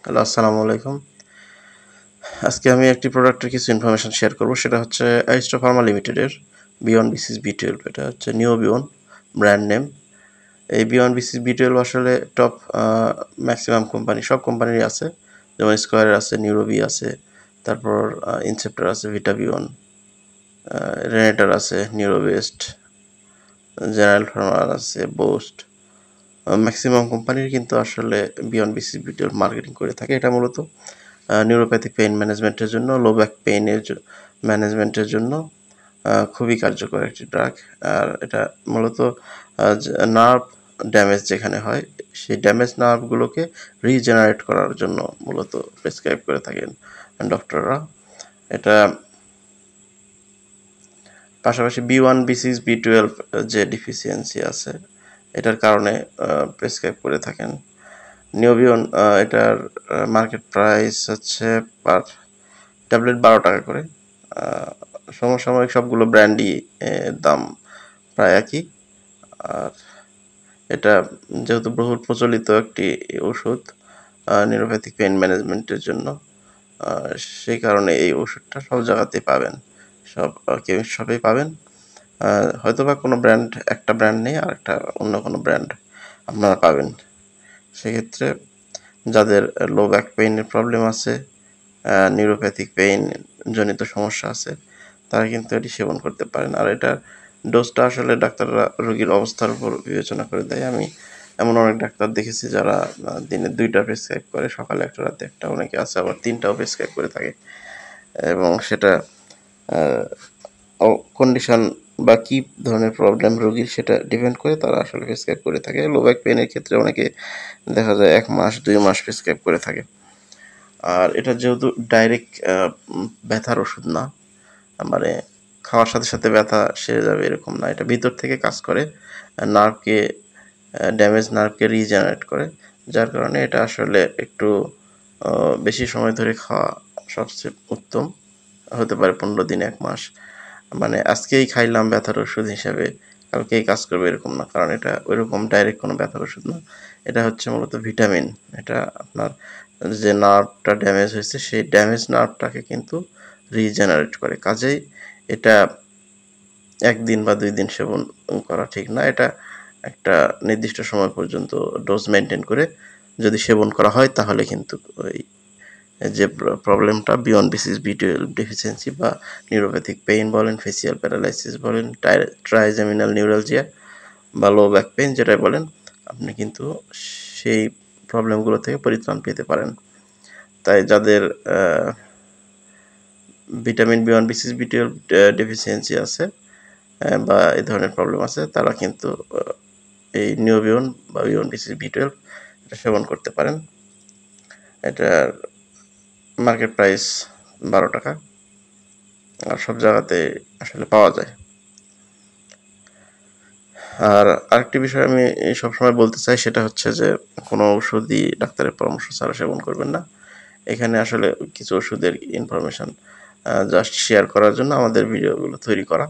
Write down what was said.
Hello, আসসালামু আলাইকুম। আজকে আমি একটি প্রোডাক্টের কিছু ইনফরমেশন শেয়ার করব। সেটা হচ্ছে অ্যারিস্টো ফার্মা লিমিটেডের বিয়ন্ড বিসিস বি12। এটা হচ্ছে নিওবিয়ন ব্র্যান্ড নেম। এই বিয়ন্ড বিসিস বি12 আসলে টপ ম্যাক্সিমাম কোম্পানি, সব কোম্পানিরই আছে। যেমন স্কোয়ারের আছে, নিউরোবি আছে, তারপর ইনসেপ্টার আছে, ভিটাবিয়ন, রেনেটার আছে, নিউরোবেস্ট, জেনারেল ফার্মার আছে, বোস্ট। ম্যাক্সিমাম কোম্পানির কিন্তু আসলে বিয়ন্ড বিসিস বি12 মার্কেটিং করে থাকে। এটা মূলত নিউরোপ্যাথিক পেইন ম্যানেজমেন্টের জন্য, লো ব্যাক পেইনের ম্যানেজমেন্টের জন্য খুবই কার্যকর একটি ড্রাগ। আর এটা মূলত নার্ভ ড্যামেজ যেখানে হয়, সেই ড্যামেজ নার্ভগুলোকে রিজেনারেট করার জন্য মূলত প্রেসক্রাইব করে থাকেন ডক্টররা। এটা পাশাপাশি B1, B6, B12 যে ডিফিসিয়েন্সি আছে, এটার কারণে প্রেসক্রাইব করে থাকেন। নিওবিয়ন, এটার মার্কেট প্রাইস হচ্ছে পার ট্যাবলেট 12 টাকা করে। সমসাময়িক সবগুলো ব্র্যান্ডই দাম প্রায় একই। আর এটা যেহেতু বহুল প্রচলিত একটি ওষুধ নিউরোপ্যাথিক পেইন ম্যানেজমেন্টের জন্য, সেই কারণে এই ওষুধটা সব জায়গাতেই পাবেন, সব কেমিস্ট শপেই পাবেন। হয়তোবা কোনো ব্র্যান্ড, একটা ব্র্যান্ড নেই আর একটা অন্য কোনো ব্র্যান্ড আপনারা পাবেন। সেক্ষেত্রে যাদের লো ব্যাক পেইনের প্রবলেম আছে, নিউরোপ্যাথিক পেইন জনিত সমস্যা আছে, তারা কিন্তু এটি সেবন করতে পারেন। আর এটার ডোজটা আসলে ডাক্তাররা রোগীর অবস্থার উপর বিবেচনা করে দেয়। আমি এমন অনেক ডাক্তার দেখেছি যারা দিনে 2টা প্রেসক্রাইব করে, সকালে একটা, রাতে একটা, অনেকে আছে আবার 3টাও প্রেসক্রাইব করে থাকে। এবং সেটা কন্ডিশন বা কী ধরনের প্রবলেম রোগীর সেটা ডিপেন্ড করে তারা আসলে প্রেসক্রাইব করে থাকে। লো ব্যাক পেইনের ক্ষেত্রে অনেকে দেখা যায় 1 মাস 2 মাস প্রেসক্রাইব করে থাকে। আর এটা যেহেতু ডাইরেক্ট ব্যথার ওষুধ না, মানে খাওয়ার সাথে সাথে ব্যথা সেরে যাবে এরকম না। এটা ভিতর থেকে কাজ করে, নার্ভকে, ড্যামেজ নার্ভকে রিজেনারেট করে। যার কারণে এটা আসলে একটু বেশি সময় ধরে খাওয়া সবচেয়ে উত্তম। হতে পারে 15 দিন, 1 মাস। মানে আজকেই খাইলাম ব্যথার ওষুধ হিসাবে, কালকেই কাজ করবে এরকম না। কারণ এটা ওইরকম ডাইরেক্ট কোনো ব্যথার ওষুধ না। এটা হচ্ছে মূলত ভিটামিন। এটা আপনার যে নার্ভটা ড্যামেজ হয়েছে, সেই ড্যামেজ নার্ভটাকে কিন্তু রিজেনারেট করে। কাজেই এটা 1 দিন বা 2 দিন সেবন করা ঠিক না। এটা একটা নির্দিষ্ট সময় পর্যন্ত ডোজ মেইনটেইন করে যদি সেবন করা হয়, তাহলে কিন্তু ওই যে প্রবলেমটা বিয়ন্ড বিসিস বি12 ডেফিসিয়েন্সি বা নিউরোপ্যাথিক পেইন বলেন, ফেসিয়াল প্যারালাইসিস বলেন, ট্রাইজেমিনাল নিউরালজিয়া বা লো ব্যাক পেইন যেটাই বলেন, আপনি কিন্তু সেই প্রবলেমগুলো থেকে পরিত্রাণ পেতে পারেন। তাই যাদের ভিটামিন বিয়ন্ড বিসিস বি12 ডেফিসিয়েন্সি আছে বা এই ধরনের প্রবলেম আছে, তারা কিন্তু এই নিওবিয়ন বা বিয়ন্ড বিসিস বি12 এটা সেবন করতে পারেন। এটার মার্কেট প্রাইস 12 টাকা। আর সব জায়গাতে আসলে পাওয়া যায়। আর আরেকটি বিষয় আমি সবসময় বলতে চাই, সেটা হচ্ছে যে কোনো ওষুধই ডাক্তারের পরামর্শ ছাড়া সেবন করবেন না। এখানে আসলে কিছু ওষুধের ইনফরমেশন জাস্ট শেয়ার করার জন্য আমাদের ভিডিওগুলো তৈরি করা।